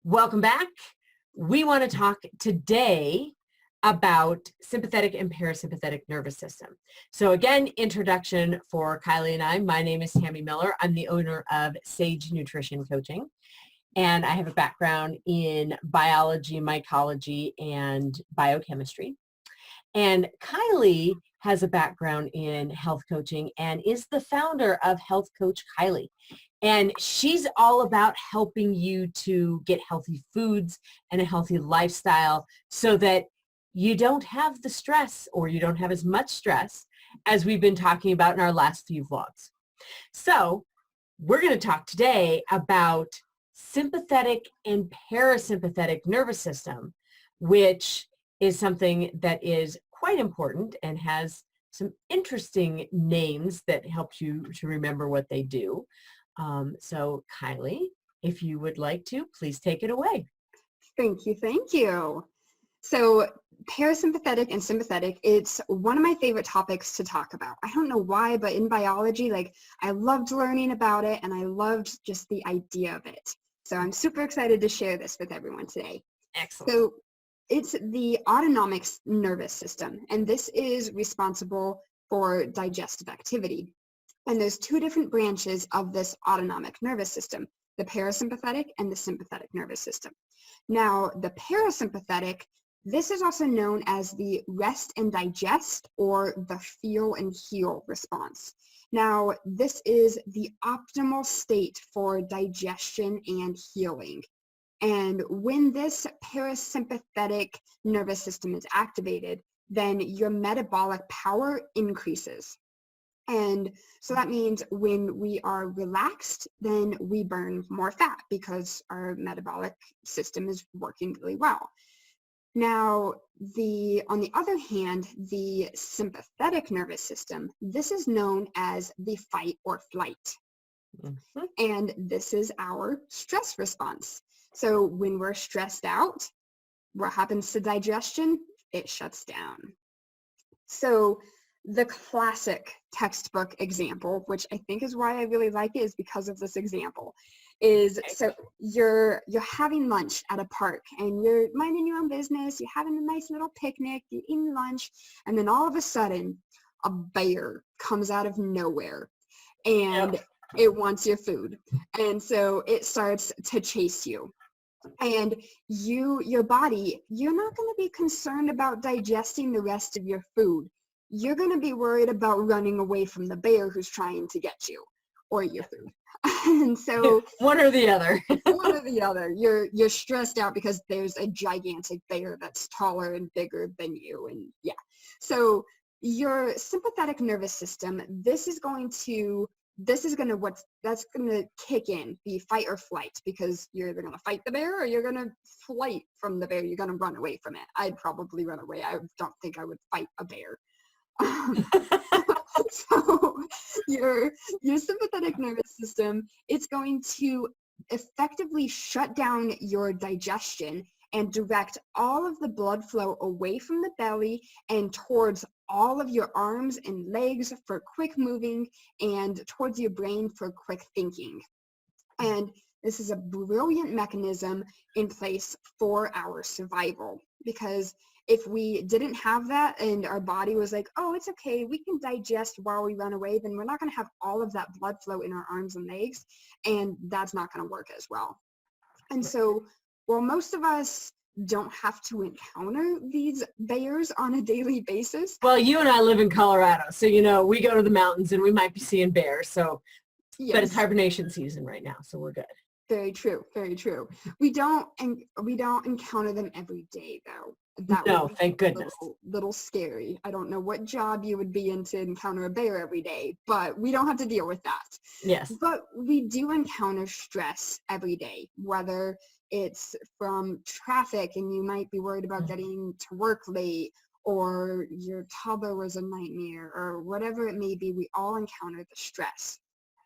Welcome back. We want to talk today about sympathetic and parasympathetic nervous system. So again, introduction for Kylie and I. My name is Tammy Miller. I'm the owner of Sage Nutrition Coaching, and I have a background in biology, mycology, and biochemistry. And Kylie has a background in health coaching and is the founder of Health Coach Kylie. And she's all about helping you to get healthy foods and a healthy lifestyle so that you don't have the stress, or you don't have as much stress as we've been talking about in our last few vlogs. So we're going to talk today about sympathetic and parasympathetic nervous system, which is something that is quite important and has some interesting names that help you to remember what they do. So Kylie, if you would like to, please take it away. Thank you. Thank you. So parasympathetic and sympathetic, it's one of my favorite topics to talk about. I don't know why, but in biology, I loved learning about it and I loved just the idea of it. So I'm super excited to share this with everyone today. Excellent. So it's the autonomic nervous system, and this is responsible for digestive activity. And there's two different branches of this autonomic nervous system, the parasympathetic and the sympathetic nervous system. Now, the parasympathetic, this is also known as the rest and digest, or the feel and heal response. Now, this is the optimal state for digestion and healing. And when this parasympathetic nervous system is activated, then your metabolic power increases. And so that means when we are relaxed, then we burn more fat because our metabolic system is working really well. Now, on the other hand, the sympathetic nervous system, this is known as the fight or flight. Mm-hmm. And this is our stress response. So when we're stressed out, what happens to digestion? It shuts down. So the classic textbook example, which I think is why I really like it, is because of this example, is so you're having lunch at a park and you're minding your own business, you're having a nice little picnic, you're eating lunch, and then all of a sudden a bear comes out of nowhere and it wants your food. And so it starts to chase you. And your body, you're not going to be concerned about digesting the rest of your food. You're going to be worried about running away from the bear who's trying to get you or your food. And so one or the other. One or the other. You're stressed out because there's a gigantic bear that's taller and bigger than you. And yeah. So your sympathetic nervous system, that's going to kick in the fight or flight, because you're either going to fight the bear or you're going to flight from the bear. You're going to run away from it. I'd probably run away. I don't think I would fight a bear. So your sympathetic nervous system, it's going to effectively shut down your digestion and direct all of the blood flow away from the belly and towards all of your arms and legs for quick moving, and towards your brain for quick thinking. And this is a brilliant mechanism in place for our survival, because if we didn't have that and our body was like, oh, it's okay, we can digest while we run away, then we're not going to have all of that blood flow in our arms and legs, and that's not going to work as well. And so, while most of us don't have to encounter these bears on a daily basis. Well, you and I live in Colorado, so we go to the mountains and we might be seeing bears. So, yes. But it's hibernation season right now, so we're good. Very true. Very true. We don't encounter them every day, though. No, thank goodness. Little scary. I don't know what job you would be in to encounter a bear every day, but we don't have to deal with that. Yes. But we do encounter stress every day, whether it's from traffic and you might be worried about getting to work late, or your toddler was a nightmare, or whatever it may be. We all encounter the stress.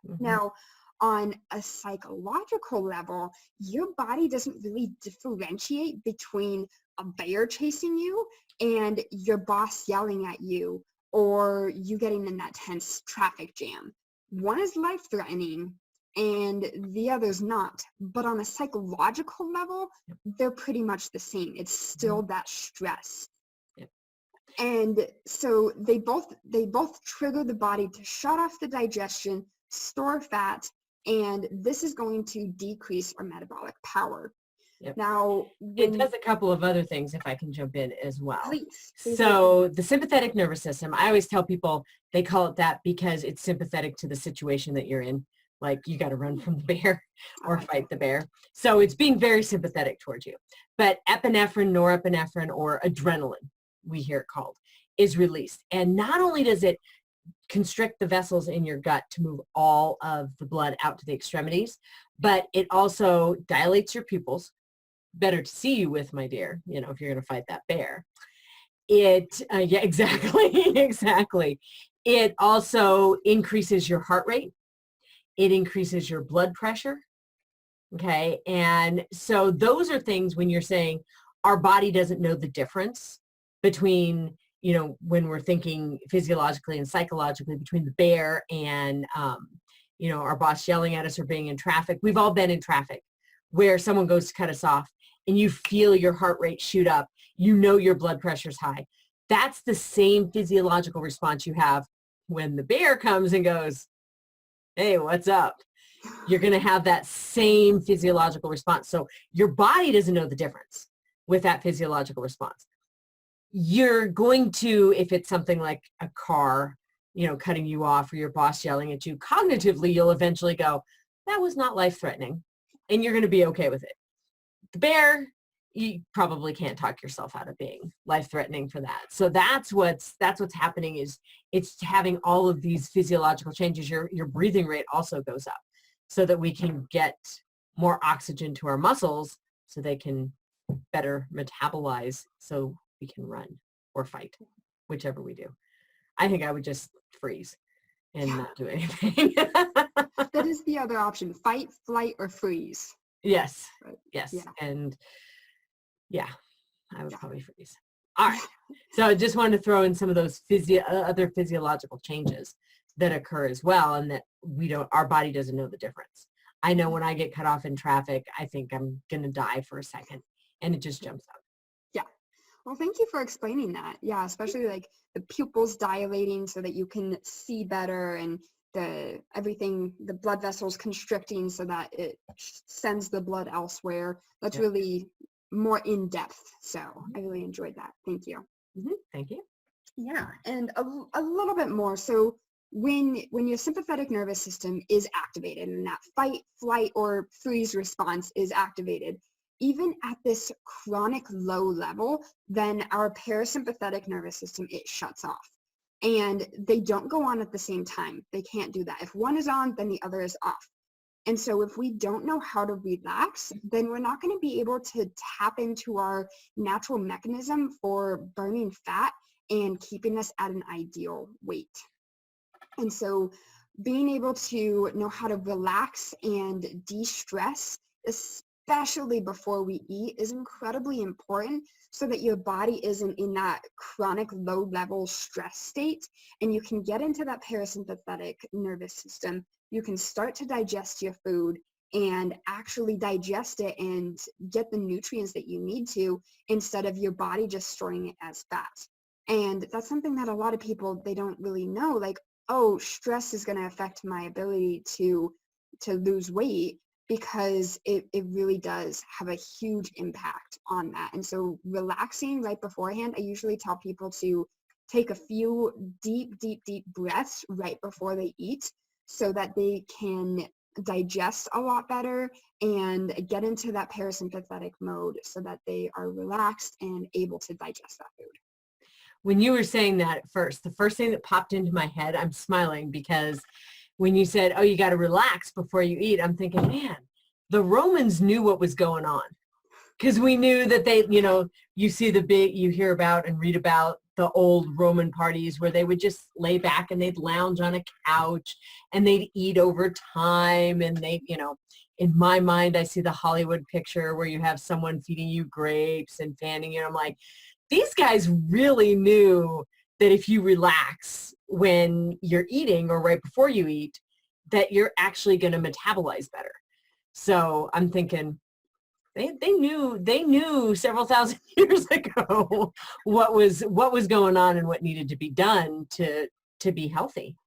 Mm-hmm. Now, on a psychological level, your body doesn't really differentiate between a bear chasing you and your boss yelling at you, or you getting in that tense traffic jam. One is life-threatening and the other's not. But on a psychological level, they're pretty much the same. It's still that stress. Yep. And so they both trigger the body to shut off the digestion, store fat, and this is going to decrease our metabolic power. Yep. Now, it does a couple of other things, if I can jump in as well. Please. So the sympathetic nervous system, I always tell people they call it that because it's sympathetic to the situation that you're in. Like you got to run from the bear or fight the bear. So it's being very sympathetic towards you. But epinephrine, norepinephrine, or adrenaline, we hear it called, is released. And not only does it constrict the vessels in your gut to move all of the blood out to the extremities, but it also dilates your pupils. Better to see you with, my dear, you know, if you're going to fight that bear. It, yeah, exactly, exactly. It also increases your heart rate. It increases your blood pressure. Okay. And so those are things when you're saying our body doesn't know the difference between, you know, when we're thinking physiologically and psychologically between the bear and, you know, our boss yelling at us or being in traffic. We've all been in traffic where someone goes to cut us off and you feel your heart rate shoot up. You know your blood pressure's high. That's the same physiological response you have when the bear comes and goes, hey, what's up? You're going to have that same physiological response. So your body doesn't know the difference with that physiological response. You're going to, if it's something like a car, you know, cutting you off or your boss yelling at you, cognitively, you'll eventually go, that was not life-threatening, and you're going to be okay with it. The bear, you probably can't talk yourself out of being life-threatening for that. So that's what's happening, is it's having all of these physiological changes. Your breathing rate also goes up so that we can get more oxygen to our muscles so they can better metabolize so we can run or fight, whichever we do. I think I would just freeze and not do anything. That is the other option: fight, flight, or freeze. Yes. Right. Yes. Yeah. And yeah, I would probably freeze. All right. So I just wanted to throw in some of those other physiological changes that occur as well, and that our body doesn't know the difference. I know when I get cut off in traffic, I think I'm going to die for a second, and it just jumps up. Yeah. Well, thank you for explaining that. Yeah, especially like the pupils dilating so that you can see better, and the blood vessels constricting so that it sends the blood elsewhere. That's really more in depth. So I really enjoyed that. Thank you. Thank you. Yeah, and a little bit more. So when your sympathetic nervous system is activated and that fight, flight, or freeze response is activated, even at this chronic low level, then our parasympathetic nervous system, it shuts off. And they don't go on at the same time. They can't do that. If one is on, then the other is off. And so if we don't know how to relax, then we're not going to be able to tap into our natural mechanism for burning fat and keeping us at an ideal weight. And so being able to know how to relax and de-stress, especially before we eat, is incredibly important so that your body isn't in that chronic low level stress state, and you can get into that parasympathetic nervous system. You can start to digest your food and actually digest it and get the nutrients that you need to, instead of your body just storing it as fat. And that's something that a lot of people, they don't really know, like, oh, stress is going to affect my ability to lose weight, because it really does have a huge impact on that. And so relaxing right beforehand, I usually tell people to take a few deep breaths right before they eat so that they can digest a lot better and get into that parasympathetic mode so that they are relaxed and able to digest that food. When you were saying that at first, the first thing that popped into my head, I'm smiling because when you said, oh, you got to relax before you eat, I'm thinking, man, the Romans knew what was going on, because we knew that they, you know, you hear about and read about the old Roman parties where they would just lay back and they'd lounge on a couch and they'd eat over time. And they, you know, in my mind, I see the Hollywood picture where you have someone feeding you grapes and fanning you. I'm like, these guys really knew that if you relax when you're eating or right before you eat, that you're actually going to metabolize better. So I'm thinking they knew several thousand years ago what was going on and what needed to be done to be healthy.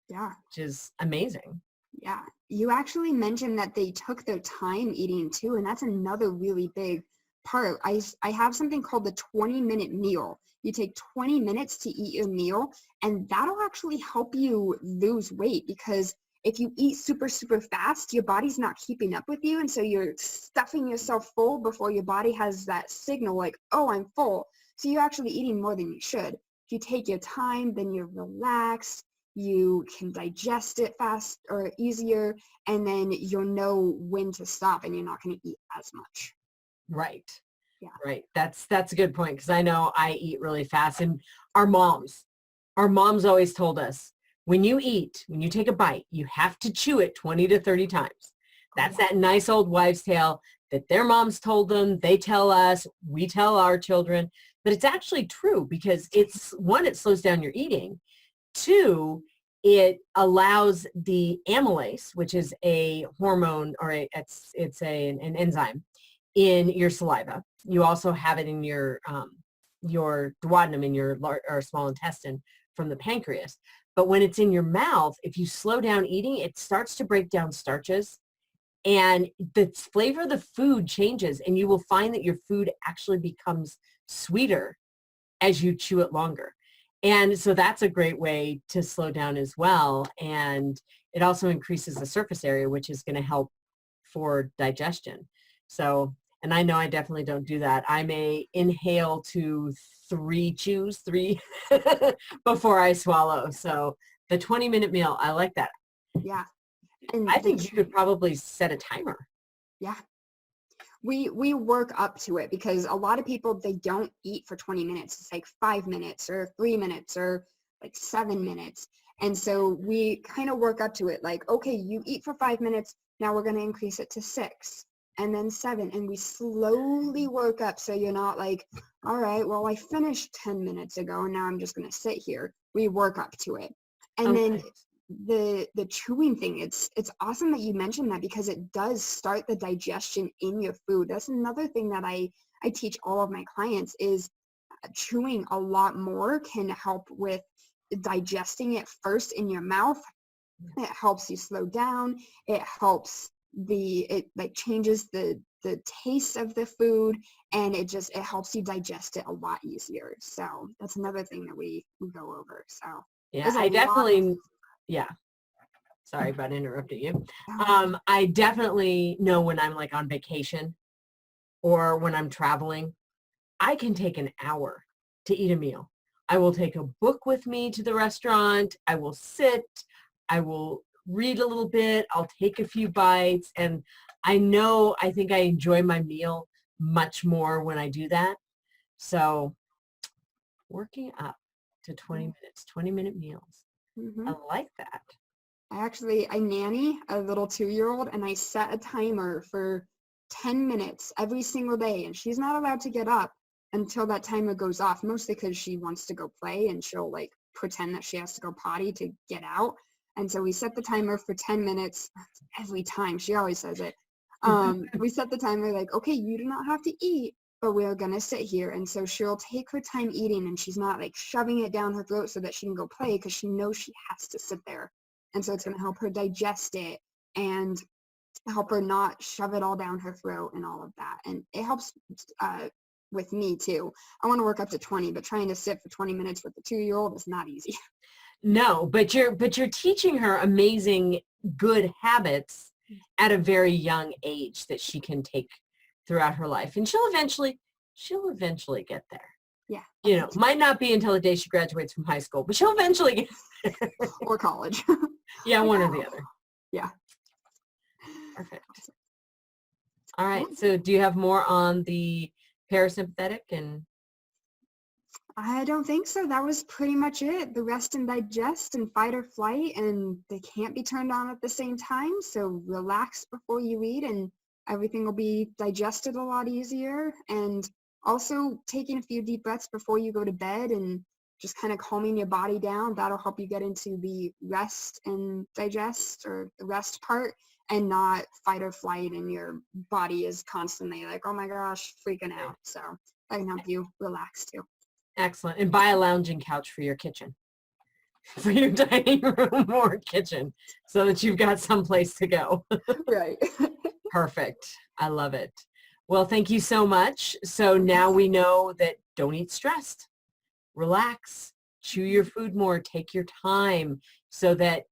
Yeah. Which is amazing. Yeah. You actually mentioned that they took their time eating too, and that's another really big part. I have something called the 20-minute meal. You take 20 minutes to eat your meal, and that'll actually help you lose weight, because if you eat super, super fast, your body's not keeping up with you, and so you're stuffing yourself full before your body has that signal like, oh, I'm full. So you're actually eating more than you should. If you take your time, then you're relaxed. You can digest it fast or easier, and then you'll know when to stop, and you're not going to eat as much. Right. Yeah. Right. That's a good point, because I know I eat really fast, and our moms always told us, when you eat, when you take a bite, you have to chew it 20 to 30 times. That's that nice old wives' tale that their moms told them, they tell us, we tell our children, but it's actually true, because it's, one, it slows down your eating. Two, it allows the amylase, which is a hormone, or it's an enzyme in your saliva. You also have it in your duodenum, in your or small intestine, from the pancreas. But when it's in your mouth, if you slow down eating, it starts to break down starches, and the flavor of the food changes, and you will find that your food actually becomes sweeter as you chew it longer. And so that's a great way to slow down as well. And it also increases the surface area, which is going to help for digestion. So, and I know I definitely don't do that. I may inhale to three before I swallow. So the 20-minute meal, I like that. Yeah. And I think you could probably set a timer. Yeah. We work up to it, because a lot of people, they don't eat for 20 minutes. It's like 5 minutes or 3 minutes or like 7 minutes. And so we kind of work up to it, like, okay, you eat for 5 minutes. Now we're going to increase it to 6 and then 7. And we slowly work up. So you're not like, all right, well, I finished 10 minutes ago, and now I'm just going to sit here. We work up to it. And then the chewing thing, it's awesome that you mentioned that, because it does start the digestion in your food. That's another thing that I teach all of my clients, is chewing a lot more can help with digesting it first in your mouth. It helps you slow down. It helps it like changes the taste of the food, and it helps you digest it a lot easier. So that's another thing that we go over. So yeah, I definitely, yeah. Sorry about interrupting you. I definitely know when I'm like on vacation or when I'm traveling, I can take an hour to eat a meal. I will take a book with me to the restaurant. I will sit. I will read a little bit. I'll take a few bites. And I think I enjoy my meal much more when I do that. So working up to 20 minutes, 20-minute meals. Mm-hmm. I like that. I nanny a little 2-year-old, and I set a timer for 10 minutes every single day, and she's not allowed to get up until that timer goes off, mostly because she wants to go play, and she'll like pretend that she has to go potty to get out. And so we set the timer for 10 minutes every time. She always says it. We set the timer like, okay, you do not have to eat, but we're going to sit here. And so she'll take her time eating, and she's not like shoving it down her throat so that she can go play, because she knows she has to sit there. And so it's going to help her digest it and help her not shove it all down her throat and all of that. And it helps with me too. I want to work up to 20, but trying to sit for 20 minutes with a 2-year-old is not easy. No, but you're teaching her amazing good habits at a very young age that she can take throughout her life. And she'll eventually get there. Yeah. You know, might not be until the day she graduates from high school, but she'll eventually get there. Or college. Yeah, one or the other. Yeah. Perfect. All right. So do you have more on the parasympathetic? And I don't think so. That was pretty much it. The rest and digest and fight or flight, and they can't be turned on at the same time. So relax before you eat, and everything will be digested a lot easier. And also taking a few deep breaths before you go to bed, and just kind of calming your body down. That'll help you get into the rest and digest, or the rest part, and not fight or flight, and your body is constantly like, oh my gosh, freaking out. So that can help you relax too. Excellent. And buy a lounging couch for your kitchen, for your dining room or kitchen, so that you've got someplace to go. Right. Perfect. I love it. Well, thank you so much. So now we know that don't eat stressed. Relax. Chew your food more. Take your time so that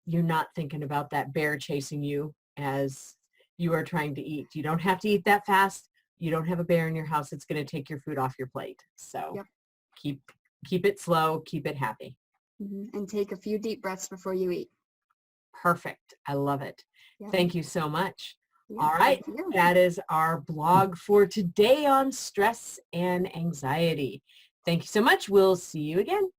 you're not thinking about that bear chasing you as you are trying to eat. You don't have to eat that fast. You don't have a bear in your house. It's going to take your food off your plate. So Yep. keep it slow. Keep it happy. And take a few deep breaths before you eat. Perfect. I love it. Yeah. Thank you so much. Yeah, All right. thank you. That is our blog for today on stress and anxiety. Thank you so much. We'll see you again.